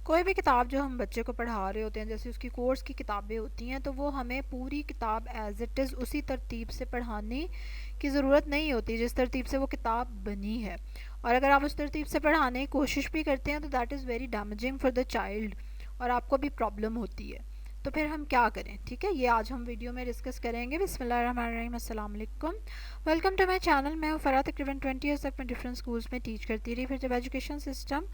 कोई भी किताब जो हम बच्चे को पढ़ा रहे होते हैं, जैसे उसकी कोर्स की किताबें होती हैं, तो वो हमें पूरी किताब एज इट इज़ उसी तरतीब से पढ़ाने की ज़रूरत नहीं होती जिस तरतीब से वो किताब बनी है। और अगर आप उस तरतीब से पढ़ाने की कोशिश भी करते हैं तो that is very damaging for the child और आपको भी प्रॉब्लम होती है। तो फिर हम क्या करें, ठीक है, ये आज हम वीडियो में डिस्कस करेंगे। बिस्मिल्लाहिर्रहमानिर्रहीम, अस्सलाम वालेकुम, वेलकम टू माय चैनल। मैं हूँ फ़राह, तकरीबन 20 ईयर्स तक मैं डिफरेंट स्कूल्स में टीच करती रही। फिर जब एजुकेशन सिस्टम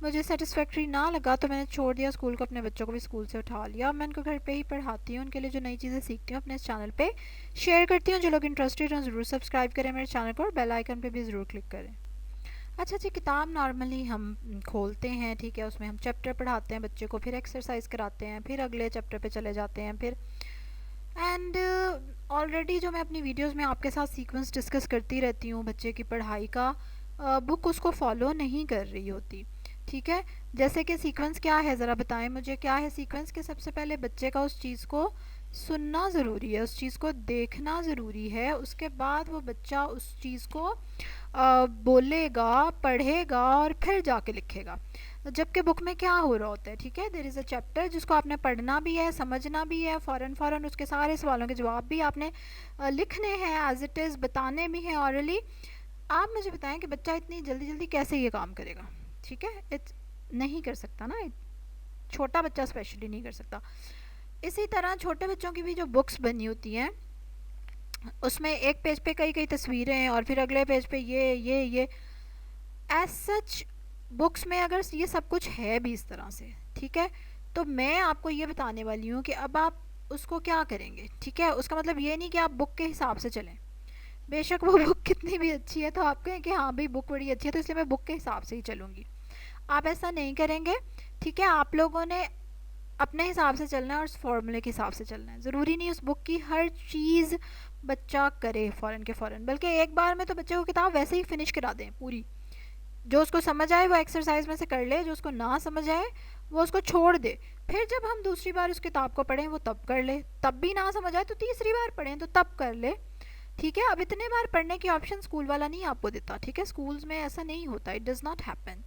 मुझे सेटिस्फैक्ट्री ना लगा तो मैंने छोड़ दिया स्कूल को, अपने बच्चों को भी स्कूल से उठा लिया। मैं उनको घर पे ही पढ़ाती हूँ, उनके लिए जो नई चीज़ें सीखती हूँ अपने इस चैनल पे शेयर करती हूँ। जो लोग इंटरेस्टेड हैं ज़रूर सब्सक्राइब करें मेरे चैनल को और बेल आइकन पे भी ज़रूर क्लिक करें। अच्छा जी, किताब नॉर्मली हम खोलते हैं, ठीक है, उसमें हम चैप्टर पढ़ाते हैं बच्चे को, फिर एक्सरसाइज कराते हैं, फिर अगले चैप्टर पे चले जाते हैं, फिर एंड ऑलरेडी जो मैं अपनी वीडियोस में आपके साथ सीक्वेंस डिस्कस करती रहती हूँ बच्चे की पढ़ाई का, बुक उसको फॉलो नहीं कर रही होती, ठीक है। जैसे कि सीक्वेंस क्या है, ज़रा बताएं मुझे क्या है सीक्वेंस। कि सबसे पहले बच्चे का उस चीज़ को सुनना ज़रूरी है, उस चीज़ को देखना ज़रूरी है, उसके बाद वो बच्चा उस चीज़ को बोलेगा, पढ़ेगा और फिर जाके लिखेगा। जबकि बुक में क्या हो रहा होता है, ठीक है, देयर इज़ अ चैप्टर जिसको आपने पढ़ना भी है, समझना भी है, फ़ौरन फ़ौरन उसके सारे सवालों के जवाब भी आपने लिखने हैं, एज इट इज़ बताने भी हैं ऑरली। आप मुझे बताएं कि बच्चा इतनी जल्दी जल्दी कैसे ये काम करेगा, ठीक है, इट्स नहीं कर सकता ना, छोटा बच्चा स्पेशली नहीं कर सकता। इसी तरह छोटे बच्चों की भी जो बुक्स बनी होती हैं उसमें एक पेज पे कई कई तस्वीरें हैं और फिर अगले पेज पे ये एज सच बुक्स में अगर ये सब कुछ है भी इस तरह से, ठीक है, तो मैं आपको ये बताने वाली हूँ कि अब आप उसको क्या करेंगे, ठीक है। उसका मतलब ये नहीं कि आप बुक के हिसाब से चलें, बेशक वो बुक कितनी भी अच्छी है तो आप कहें कि हाँ भाई बुक बड़ी अच्छी है तो इसलिए मैं बुक के हिसाब से ही चलूँगी। आप ऐसा नहीं करेंगे, ठीक है। आप लोगों ने अपने हिसाब से चलना है और उस फॉर्मूले के हिसाब से चलना है। ज़रूरी नहीं उस बुक की हर चीज़ बच्चा करे फ़ौरन के फ़ौरन, बल्कि एक बार में तो बच्चे को किताब वैसे ही फिनिश करा दें पूरी। जो उसको समझ आए वो एक्सरसाइज में से कर ले, जो उसको ना समझ आए वो उसको छोड़ दे। फिर जब हम दूसरी बार उस किताब को पढ़ें वो तब कर ले, तब भी ना समझ आए तो तीसरी बार पढ़ें तो तब कर ले, ठीक है। अब इतने बार पढ़ने की ऑप्शन स्कूल वाला नहीं आपको देता, ठीक है, स्कूल्स में ऐसा नहीं होता, it does not happen.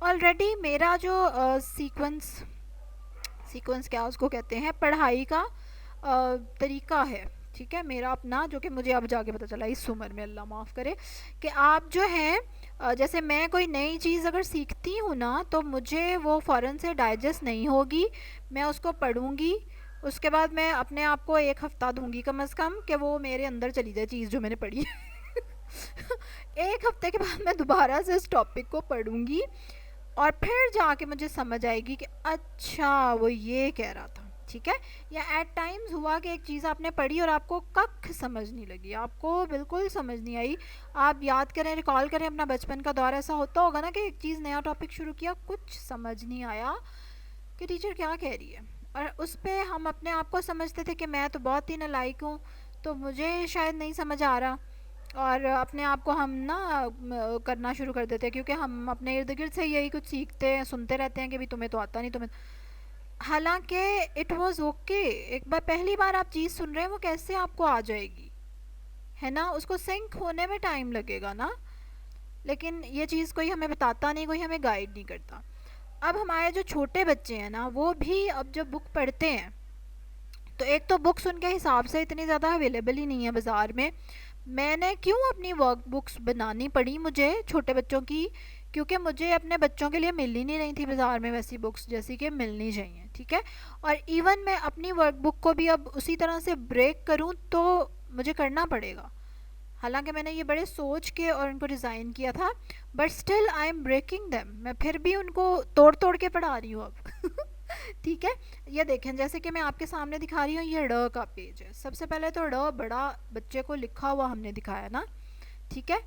Already मेरा जो सीक्वेंस सीक्वेंस क्या उसको कहते हैं, पढ़ाई का तरीका है, ठीक है, मेरा अपना, जो कि मुझे अब जाके पता चला इस उम्र में, अल्लाह माफ़ करे, कि आप जो हैं जैसे मैं कोई नई चीज़ अगर सीखती हूँ ना तो मुझे वो फ़ौरन से डाइजेस्ट नहीं होगी, मैं उसको पढ़ूँगी, उसके बाद मैं अपने आप को एक हफ़्ता दूंगी कम अज़ कम कि वो मेरे अंदर चली जाए चीज़ जो मैंने पढ़ी एक हफ्ते के बाद मैं दोबारा से उस टॉपिक को पढ़ूंगी और फिर जाके मुझे समझ आएगी कि अच्छा वो ये कह रहा था, ठीक है। या एट टाइम्स हुआ कि एक चीज़ आपने पढ़ी और आपको कख समझ नहीं लगी, आपको बिल्कुल समझ नहीं आई। आप याद करें, रिकॉल करें अपना बचपन का दौर, ऐसा होता होगा ना कि एक चीज़ नया टॉपिक शुरू किया, कुछ समझ नहीं आया कि टीचर क्या कह रही है, और उस पर हम अपने आप को समझते थे कि मैं तो बहुत ही नालायक हूँ तो मुझे शायद नहीं समझ आ रहा, और अपने आप को हम ना करना शुरू कर देते हैं, क्योंकि हम अपने इर्द गिर्द से यही कुछ सीखते हैं, सुनते रहते हैं कि भाई तुम्हें तो आता नहीं, तुम्हें। हालांकि इट वाज ओके, एक बार पहली बार आप चीज़ सुन रहे हैं वो कैसे आपको आ जाएगी, है ना, उसको सिंक होने में टाइम लगेगा ना। लेकिन ये चीज़ कोई हमें बताता नहीं, कोई हमें गाइड नहीं करता। अब हमारे जो छोटे बच्चे हैं ना वो भी अब जब बुक पढ़ते हैं तो एक तो बुक्स उनके हिसाब से इतनी ज़्यादा अवेलेबल ही नहीं है बाज़ार में। मैंने क्यों अपनी वर्क बुक्स बनानी पड़ी मुझे छोटे बच्चों की, क्योंकि मुझे अपने बच्चों के लिए मिल ही नहीं रही थी बाज़ार में वैसी बुक्स जैसी कि मिलनी चाहिए, ठीक है। और इवन मैं अपनी वर्क बुक को भी अब उसी तरह से ब्रेक करूं तो मुझे करना पड़ेगा, हालांकि मैंने ये बड़े सोच के और उनको डिज़ाइन किया था, but still I am breaking them, मैं फिर भी उनको तोड़ तोड़ के पढ़ा रही हूँ अब ठीक है। ये देखें, जैसे कि मैं आपके सामने दिखा रही हूँ, ये ड का पेज है। सबसे पहले तो ड बड़ा बच्चे को लिखा हुआ हमने दिखाया ना, ठीक है,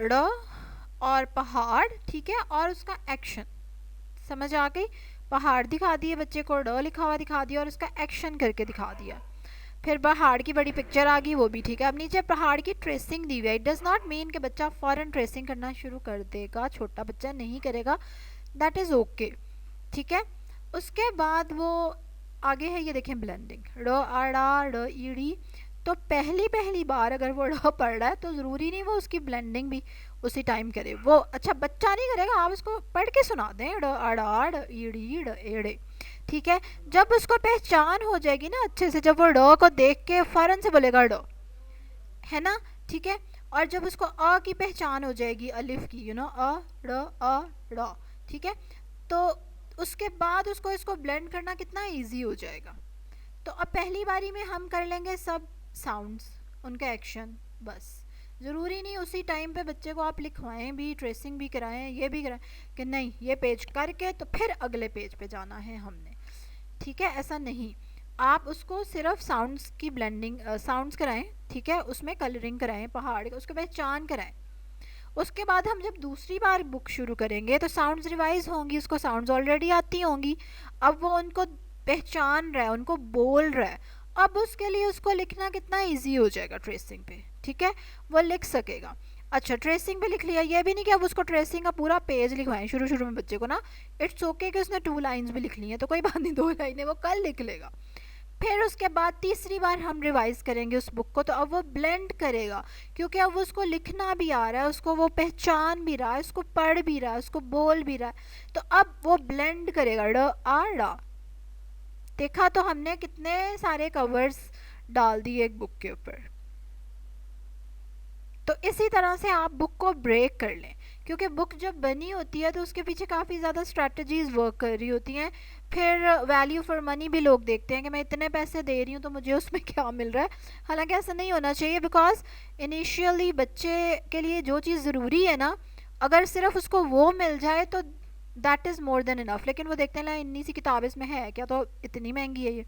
ड और पहाड़, ठीक है, और उसका एक्शन समझ आ गई। पहाड़ दिखा दिए बच्चे को, ड लिखा हुआ दिखा दिया और उसका एक्शन करके दिखा दिया। फिर पहाड़ की बड़ी पिक्चर आ गई, वो भी ठीक है। अब नीचे पहाड़ की ट्रेसिंग दी हुई है, इट डज़ नॉट मीन कि बच्चा फ़ौरन ट्रेसिंग करना शुरू कर देगा, छोटा बच्चा नहीं करेगा, दैट इज़ ओके, ठीक है। उसके बाद वो आगे है, ये देखें, ब्लेंडिंग, ड़ आड़ा ड़ ईड़ी। तो पहली पहली बार अगर वो ड़ पढ़ रहा है तो ज़रूरी नहीं वो उसकी ब्लेंडिंग भी उसी टाइम करे वो। अच्छा बच्चा नहीं करेगा, आप उसको पढ़ के सुना दें, ड़ अड़ आड़ ईड़ ईड़ एड़े, ठीक है। जब उसको पहचान हो जाएगी ना अच्छे से, जब वो ड़ को देख के फ़ौरन से बोलेगा ड़, है ना, ठीक है। और जब उसको अ की पहचान हो जाएगी, अलिफ की, यू नो, ड़, ठीक है, तो उसके बाद उसको इसको ब्लेंड करना कितना इजी हो जाएगा। तो अब पहली बारी में हम कर लेंगे सब साउंड्स, उनका एक्शन, बस। ज़रूरी नहीं उसी टाइम पे बच्चे को आप लिखवाएं भी, ट्रेसिंग भी कराएं, ये भी कराएं कि नहीं ये पेज करके तो फिर अगले पेज पे जाना है हमने, ठीक है, ऐसा नहीं। आप उसको सिर्फ साउंड्स की ब्लेंडिंग, साउंड्स कराएं, ठीक है, उसमें कलरिंग कराएं पहाड़ के, उसके पहचान कराएं। उसके बाद हम जब दूसरी बार बुक शुरू करेंगे तो साउंड्स रिवाइज होंगी, उसको साउंड्स ऑलरेडी आती होंगी, अब वो उनको पहचान रहा है, उनको बोल रहा है। अब उसके लिए उसको लिखना कितना इजी हो जाएगा ट्रेसिंग पे, ठीक है, वो लिख सकेगा। अच्छा ट्रेसिंग पे लिख लिया, ये भी नहीं कि अब उसको ट्रेसिंग का पूरा पेज लिखवाएं शुरू शुरू में बच्चे को ना, इट्स ओके कि उसने 2 लाइन्स भी लिख ली हैं तो कोई बात नहीं, 2 लाइनें वो कल लिख लेगा। फिर उसके बाद तीसरी बार हम रिवाइज करेंगे उस बुक को, तो अब वो ब्लेंड करेगा, क्योंकि अब उसको लिखना भी आ रहा है, उसको वो पहचान भी रहा है, उसको पढ़ भी रहा है, उसको बोल भी रहा है, तो अब वो ब्लेंड करेगा, ड़ आ ड़ा। देखा, तो हमने कितने सारे कवर्स डाल दिए एक बुक के ऊपर। तो इसी तरह से आप बुक को ब्रेक कर लें, क्योंकि बुक जब बनी होती है तो उसके पीछे काफ़ी ज़्यादा स्ट्रैटेजीज़ वर्क कर रही होती हैं। फिर वैल्यू फॉर मनी भी लोग देखते हैं कि मैं इतने पैसे दे रही हूँ तो मुझे उसमें क्या मिल रहा है, हालांकि ऐसा नहीं होना चाहिए, बिकॉज इनिशियली बच्चे के लिए जो चीज़ ज़रूरी है ना, अगर सिर्फ उसको वो मिल जाए तो that is more than enough. लेकिन वो देखते हैं ना इतनी सी किताब इसमें है क्या, तो इतनी महंगी है ये,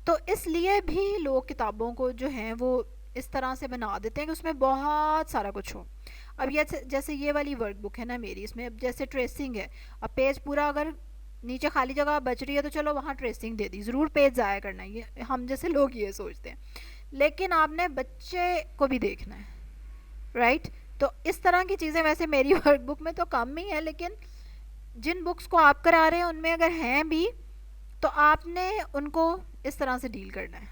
तो इसलिए भी लोग किताबों को जो हैं वो इस तरह से बना देते हैं कि उसमें बहुत सारा कुछ हो। अब ये जैसे ये वाली वर्क बुक है ना मेरी, इसमें अब जैसे ट्रेसिंग है, अब पेज पूरा अगर नीचे खाली जगह बच रही है तो चलो वहाँ ट्रेसिंग दे दी, ज़रूर पेज ज़ाया करना है, ये हम जैसे लोग ये सोचते हैं, लेकिन आपने बच्चे को भी देखना है, राइट। तो इस तरह की चीज़ें वैसे मेरी वर्क बुक में तो कम ही है, लेकिन जिन बुक्स को आप करा रहे हैं उनमें अगर हैं भी तो आपने उनको इस तरह से डील करना है,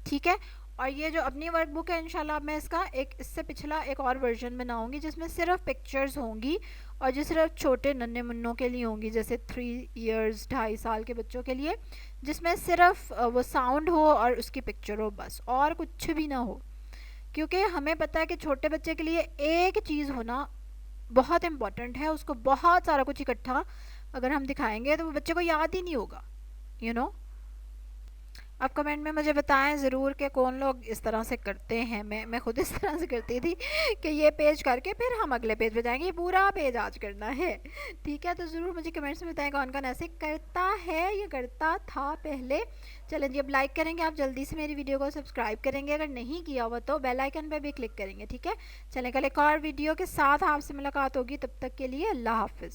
ठीक है। और ये जो अपनी वर्क बुक है इंशाल्लाह मैं इसका एक इससे पिछला एक और वर्जन बनाऊंगी जिसमें सिर्फ पिक्चर्स होंगी, और जो सिर्फ छोटे नन्हे मुन्नों के लिए होंगी, जैसे 3 इयर्स 2.5 साल के बच्चों के लिए, जिसमें सिर्फ वो साउंड हो और उसकी पिक्चर हो, बस और कुछ भी ना हो। क्योंकि हमें पता है कि छोटे बच्चे के लिए एक चीज़ होना बहुत इम्पॉर्टेंट है, उसको बहुत सारा कुछ इकट्ठा अगर हम दिखाएंगे तो वो बच्चे को याद ही नहीं होगा, यू नो। आप कमेंट में मुझे बताएं ज़रूर कि कौन लोग इस तरह से करते हैं। मैं खुद इस तरह से करती थी कि ये पेज करके फिर हम अगले पेज पे जाएंगे, ये पूरा पेज आज करना है, ठीक है। तो ज़रूर मुझे कमेंट्स में बताएं कौन कौन ऐसे करता है या करता था पहले। चलें जी, अब लाइक करेंगे आप, जल्दी से मेरी वीडियो को सब्सक्राइब करेंगे, अगर नहीं किया हुआ तो बेल आइकन पे भी क्लिक करेंगे, ठीक है। चलें, कल एक और वीडियो के साथ आपसे मुलाकात होगी, तब तक के लिए अल्लाह हाफिज़।